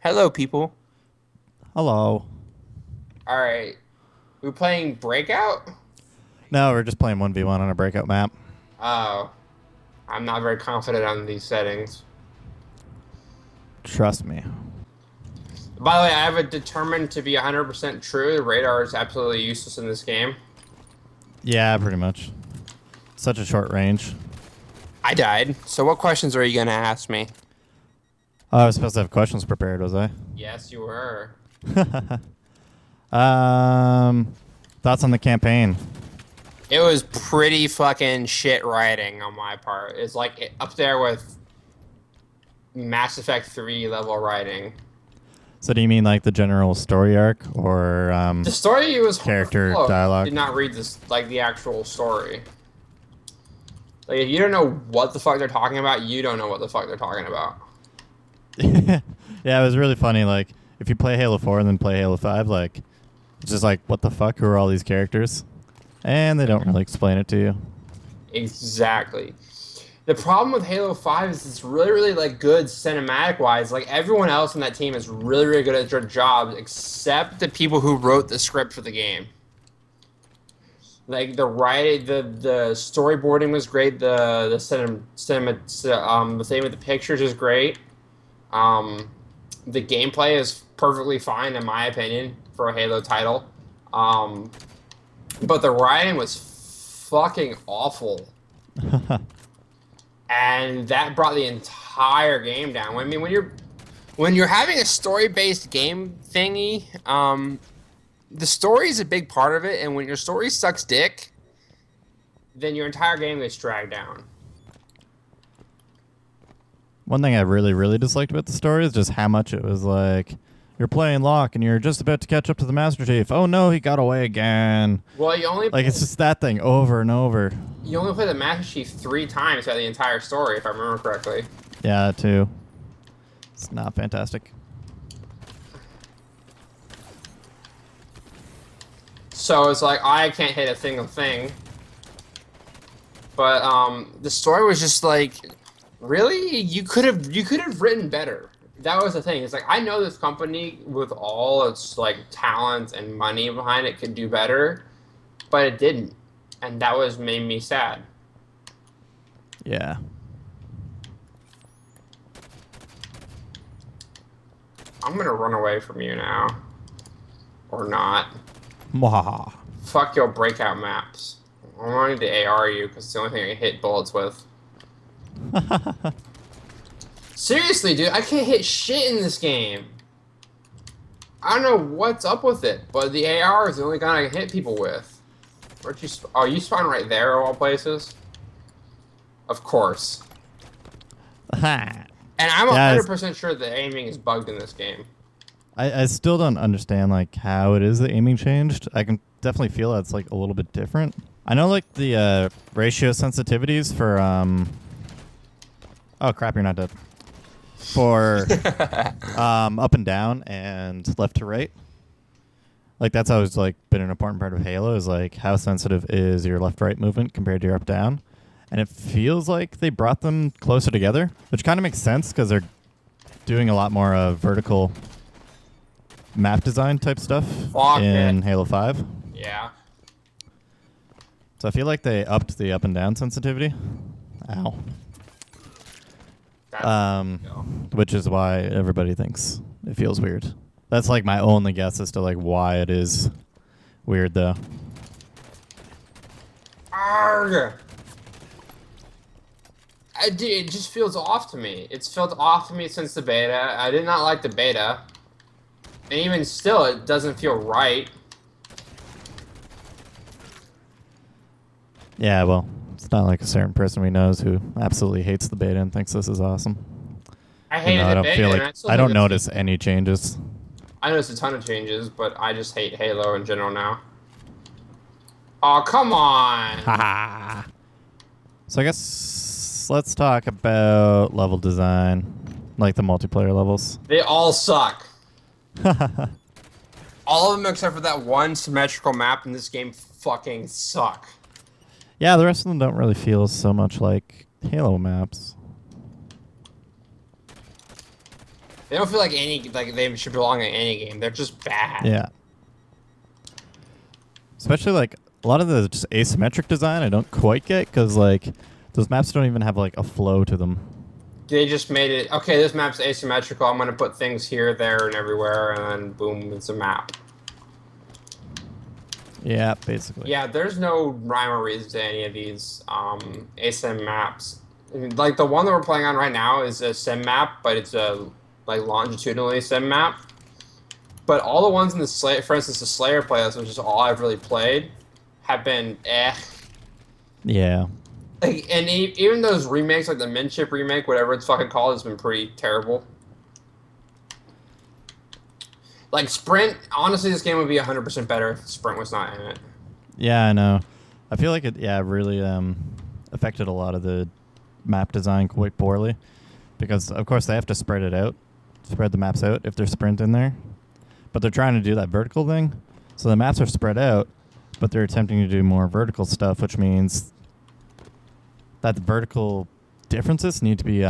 Hello, people. Hello. All right, we're playing Breakout. No, we're just playing 1v1 on a breakout map. Oh, I'm not very confident on these settings. Trust me. By the way, I have it determined to be 100% true. The radar is absolutely useless in this game. Yeah, pretty much. Such a short range. I died. So, what questions are you gonna ask me? Oh, I was supposed to have questions prepared, was I? Yes, you were. um, Thoughts on the campaign? It was pretty fucking shit writing on my part. It's like up there with Mass Effect 3 level writing. So do you mean like the general story arc or The story was character horrible. dialogue? Did not read this like the actual story. Like, if you don't know what the fuck they're talking about, you don't know what the fuck they're talking about. Yeah, it was really funny. Like, if you play Halo 4 and then play Halo 5, like, it's just like, what the fuck? Who are all these characters? And they don't really explain it to you. Exactly. The problem with Halo 5 is it's really, really like good cinematic wise. Like everyone else in that team is really, really good at their jobs, except the people who wrote the script for the game. Like the storyboarding was great. The thing with the pictures is great. Um, the gameplay is perfectly fine in my opinion for a Halo title. Um, but the writing was fucking awful. And that brought the entire game down. I mean, when you're having a story-based game thingy, the story is a big part of it, and when your story sucks dick, then your entire game gets dragged down. One thing I really, really disliked about the story is just how much it was like, you're playing Locke and you're just about to catch up to the Master Chief. Oh no, he got away again. Well, It's just that thing over and over. you only play the Master Chief 3 times throughout the entire story, if I remember correctly. Yeah, too. It's not fantastic. So it's like I can't hit a single thing. But the story was just like, really? You could have written better. That was the thing. It's like I know this company with all its like talent and money behind it could do better, but it didn't, and that was made me sad. Yeah. I'm gonna run away from you now, or not. Mwahaha. Fuck your breakout maps. I'm going to AR you because it's the only thing I can hit bullets with. Seriously, dude, I can't hit shit in this game. I don't know what's up with it, but the AR is the only gun I can hit people with. Where'd you? Oh, you spawn right there of all places. Of course. Ha. And I'm Yeah, 100% sure the aiming is bugged in this game. I still don't understand like how it is the aiming changed. I can definitely feel it's like a little bit different. I know like the ratio sensitivities for oh crap, you're not dead. For up and down and left to right. Like that's always like been an important part of Halo is like how sensitive is your left right movement compared to your up down. And it feels like they brought them closer together, which kind of makes sense because they're doing a lot more vertical map design type stuff in Halo 5. Yeah. So I feel like they upped the up and down sensitivity. Ow. Which is why everybody thinks it feels weird. That's like my only guess as to like why it is weird though. Arrgh. Dude, it just feels off to me. It's felt off to me since the beta. I did not like the beta. And even still, it doesn't feel right. Yeah, well, it's not like a certain person we know who absolutely hates the beta and thinks this is awesome. I hated I the don't beta, feel like and I don't notice any changes. I noticed a ton of changes, but I just hate Halo in general now. Oh, come on! Haha. So I guess let's talk about level design, like the multiplayer levels. They all suck. All of them except for that one symmetrical map in this game fucking suck. Yeah, the rest of them don't really feel so much like Halo maps. They don't feel like they should belong in any game. They're just bad. Yeah. Especially like a lot of the just asymmetric design I don't quite get because like those maps don't even have like a flow to them. They just made it, okay, this map's asymmetrical. I'm going to put things here, there, and everywhere, and then boom, it's a map. Yeah, basically. Yeah, there's no rhyme or reason to any of these asym maps. Like the one that we're playing on right now is a sim map, but it's a like longitudinally sim map. But all the ones in the Slayer, for instance, the Slayer playlist, which is all I've really played, have been eh. Yeah. Like, and even those remakes, like the Minship remake, whatever it's fucking called, has been pretty terrible. Like Sprint, honestly, this game would be 100% better if Sprint was not in it. Yeah, I know. I feel like it really affected a lot of the map design quite poorly because of course they have to spread it out, spread the maps out if there's Sprint in there. But they're trying to do that vertical thing. So the maps are spread out, but they're attempting to do more vertical stuff, which means that the vertical differences need to be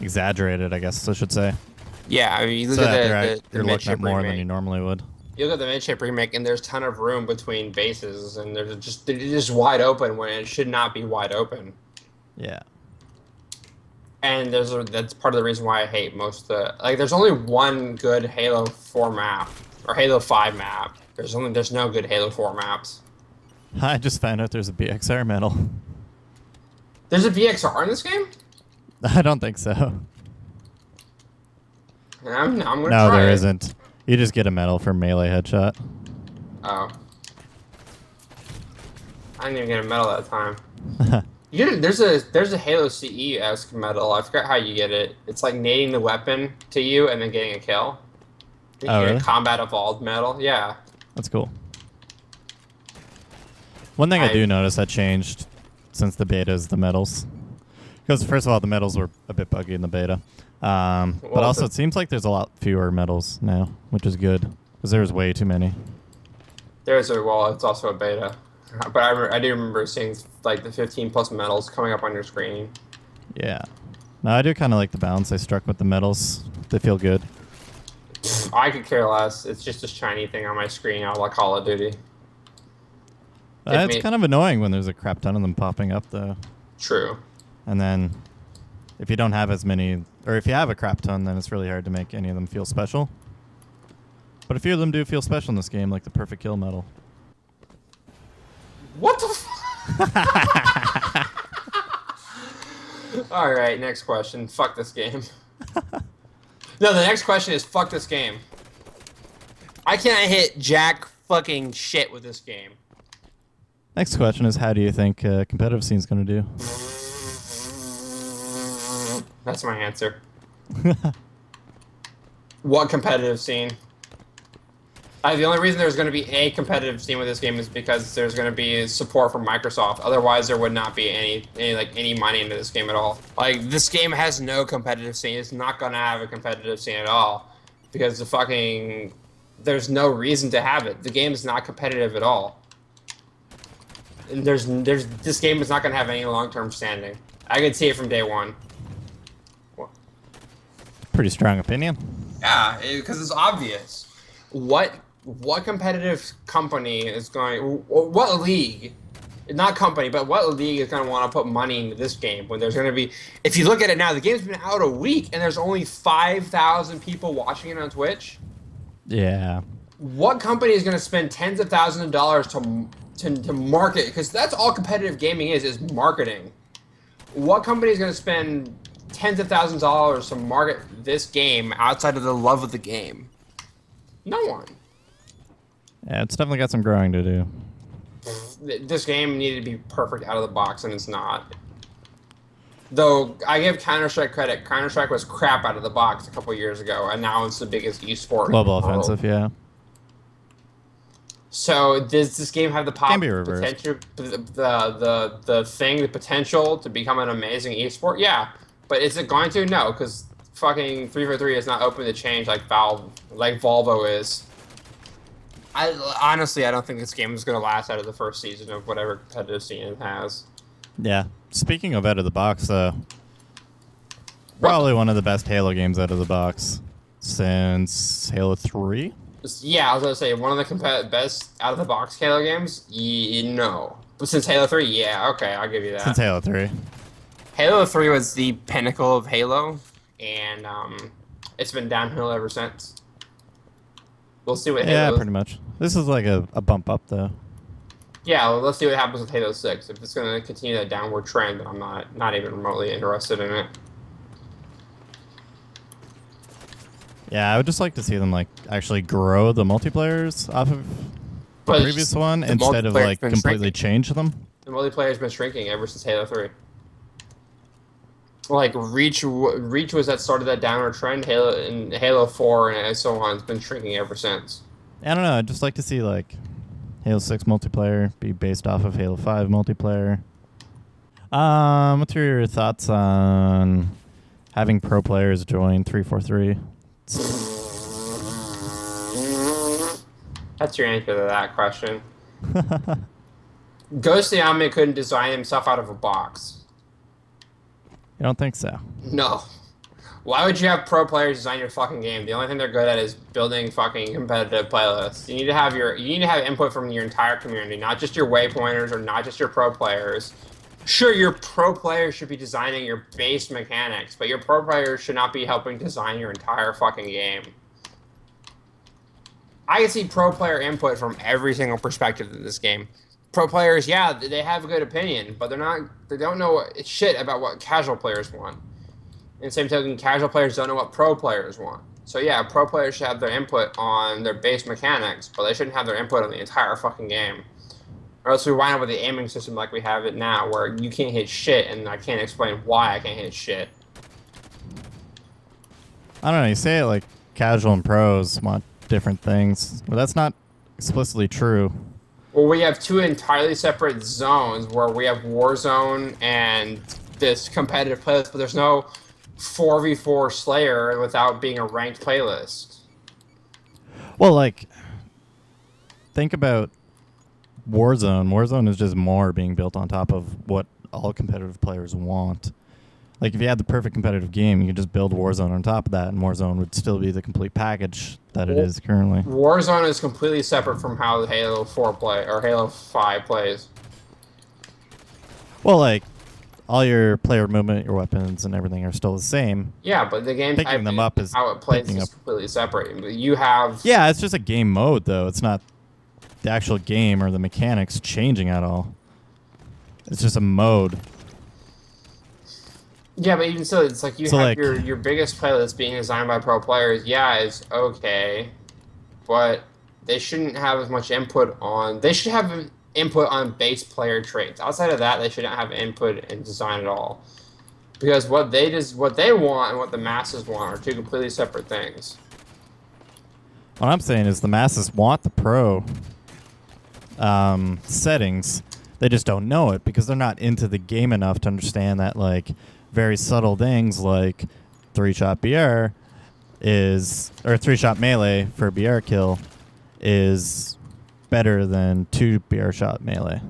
exaggerated, I guess I should say. Yeah, I mean, you look So at you're the looking at Minship more remake. than you normally would. You look at the Minship remake, and there's a ton of room between bases, and they're just wide open when it should not be wide open. Yeah. And that's part of the reason why I hate most of the there's only one good Halo 4 map or Halo 5 map. There's no good Halo 4 maps. I just found out there's a BXR medal. There's a VXR in this game? I don't think so. I'm gonna No, try there it. isn't. You just get a medal for melee headshot. Oh. I didn't even get a medal that time. There's a Halo CE-esque medal. I forgot how you get it. It's like nading the weapon to you and then getting a kill. You Oh, get really? a combat evolved medal. Yeah. That's cool. One thing I do notice that changed since the beta is the medals. Because first of all, the medals were a bit buggy in the beta. But also, it seems like there's a lot fewer medals now, which is good. Because there was way too many. It's also a beta. But I do remember seeing like the 15 plus medals coming up on your screen. Yeah. No, I do kind of like the balance they struck with the medals. They feel good. I could care less. It's just a shiny thing on my screen out like Call of Duty. It's kind of annoying when there's a crap ton of them popping up, though. True. And then if you don't have as many, or if you have a crap ton, then it's really hard to make any of them feel special. But a few of them do feel special in this game, like the perfect kill medal. What the All right, next question. Fuck this game. No, the next question is fuck this game. I can't hit jack fucking shit with this game. Next question is, how do you think competitive scene's going to do? That's my answer. What competitive scene? The only reason there's going to be a competitive scene with this game is because there's going to be support from Microsoft. Otherwise, there would not be any money into this game at all. Like, this game has no competitive scene. It's not going to have a competitive scene at all because there's no reason to have it. The game is not competitive at all. And this game is not going to have any long-term standing. I could see it from day one. Pretty strong opinion. Yeah, because it's obvious. What competitive company is going... What league... Not company, but what league is going to want to put money into this game when there's going to be... If you look at it now, the game's been out a week and there's only 5,000 people watching it on Twitch. Yeah. What company is going to spend tens of thousands of dollars to market? Because that's all competitive gaming is marketing. What company is going to spend tens of thousands of dollars to market this game outside of the love of the game? No one. Yeah, it's definitely got some growing to do. This game needed to be perfect out of the box, and it's not. Though, I give Counter-Strike credit. Counter-Strike was crap out of the box a couple years ago, and now it's the biggest esport in Global the world. offensive, yeah. So, does this game have the Can be reversed. potential, the potential to become an amazing esport? Yeah. But is it going to? No, because fucking 343 is not open to change like Volvo is. Honestly, I don't think this game is going to last out of the first season of whatever competitive scene it has. Yeah. Speaking of out of the box, Probably one of the best Halo games out of the box since Halo 3. Yeah, I was gonna say one of the best out of the box Halo games. No, but since Halo 3, yeah, okay, I'll give you that. Since Halo 3. Halo 3 was the pinnacle of Halo, and it's been downhill ever since. We'll see what Yeah, Halo. pretty much. This is like a bump up, though. Yeah, well, let's see what happens with Halo 6. If it's going to continue that downward trend, then I'm not even remotely interested in it. Yeah, I would just like to see them like actually grow the multiplayers off of the previous one instead of like completely change them. The multiplayer's been shrinking ever since Halo 3. Like Reach was that started that downward trend. Halo 4 and so on has been shrinking ever since. I don't know. I'd just like to see like Halo 6 multiplayer be based off of Halo 5 multiplayer. What's your thoughts on having pro players join 343? That's your answer to that question. Ghost Yami couldn't design himself out of a box. You don't think so? No. Why would you have pro players design your fucking game? The only thing they're good at is building fucking competitive playlists. You need to have input from your entire community, not just your waypointers or not just your pro players. Sure, your pro players should be designing your base mechanics, but your pro players should not be helping design your entire fucking game. I can see pro player input from every single perspective in this game. Pro players, yeah, they have a good opinion, but they don't know shit about what casual players want. And same token, casual players don't know what pro players want. So yeah, pro players should have their input on their base mechanics, but they shouldn't have their input on the entire fucking game. Or else we wind up with the aiming system like we have it now, where you can't hit shit, and I can't explain why I can't hit shit. I don't know. You say it like casual and pros want different things. Well, that's not explicitly true. Well, we have two entirely separate zones where we have Warzone and this competitive playlist, but there's no 4v4 Slayer without being a ranked playlist. Well, like, think about Warzone. Warzone is just more being built on top of what all competitive players want. Like, if you had the perfect competitive game, you could just build Warzone on top of that, and Warzone would still be the complete package that it is currently. Warzone is completely separate from how Halo 4 play or Halo 5 plays. Well, like, all your player movement, your weapons, and everything are still the same. Yeah, but the game picking them up is how it plays is completely separate. You have it's just a game mode, though. It's not the actual game or the mechanics changing at all. It's just a mode. Yeah, but even so, it's like you have your biggest playlist being designed by pro players. Yeah, it's okay, but they shouldn't have as much input on. They should have input on base player traits. Outside of that, they shouldn't have input in design at all, because what they want and what the masses want are two completely separate things. What I'm saying is the masses want the pro settings. They just don't know it because they're not into the game enough to understand that, like, very subtle things like 3-shot BR is, or 3-shot melee for BR kill is better than 2 BR shot melee.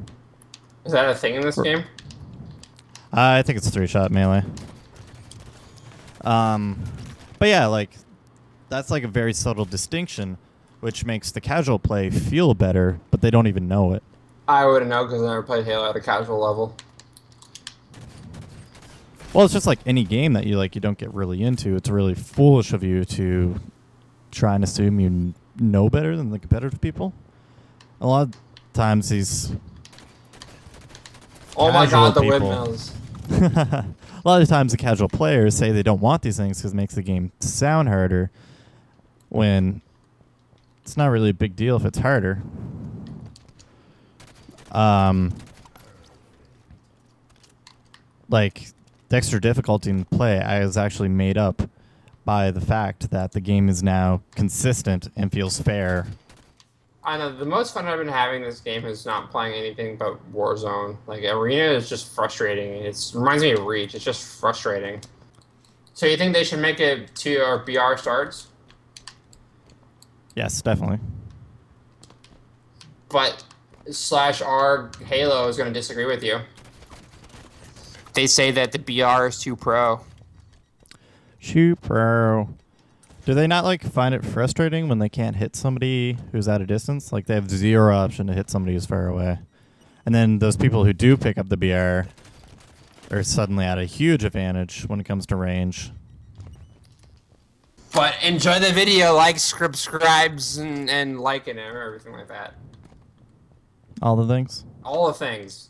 Is that a thing in this game? I think it's 3-shot melee. But yeah, like, that's like a very subtle distinction, which makes the casual play feel better, but they don't even know it. I wouldn't know because I never played Halo at a casual level. Well, it's just like any game that you don't get really into. It's really foolish of you to try and assume you know better than the competitive people. A lot of times these oh my god, the people, windmills. A lot of times the casual players say they don't want these things because it makes the game sound harder, when it's not really a big deal if it's harder. Like, the extra difficulty in play is actually made up by the fact that the game is now consistent and feels fair. I know, the most fun I've been having in this game is not playing anything but Warzone. Like, Arena is just frustrating. It reminds me of Reach. It's just frustrating. So you think they should make it to our BR starts? Yes, definitely. But /R Halo is going to disagree with you. They say that the BR is too pro. Shoot, bro. Do they not like find it frustrating when they can't hit somebody who's at a distance? Like they have zero option to hit somebody who's far away. And then those people who do pick up the BR are suddenly at a huge advantage when it comes to range. But enjoy the video, like, subscribes, and liking it, or everything like that. All the things. All the things.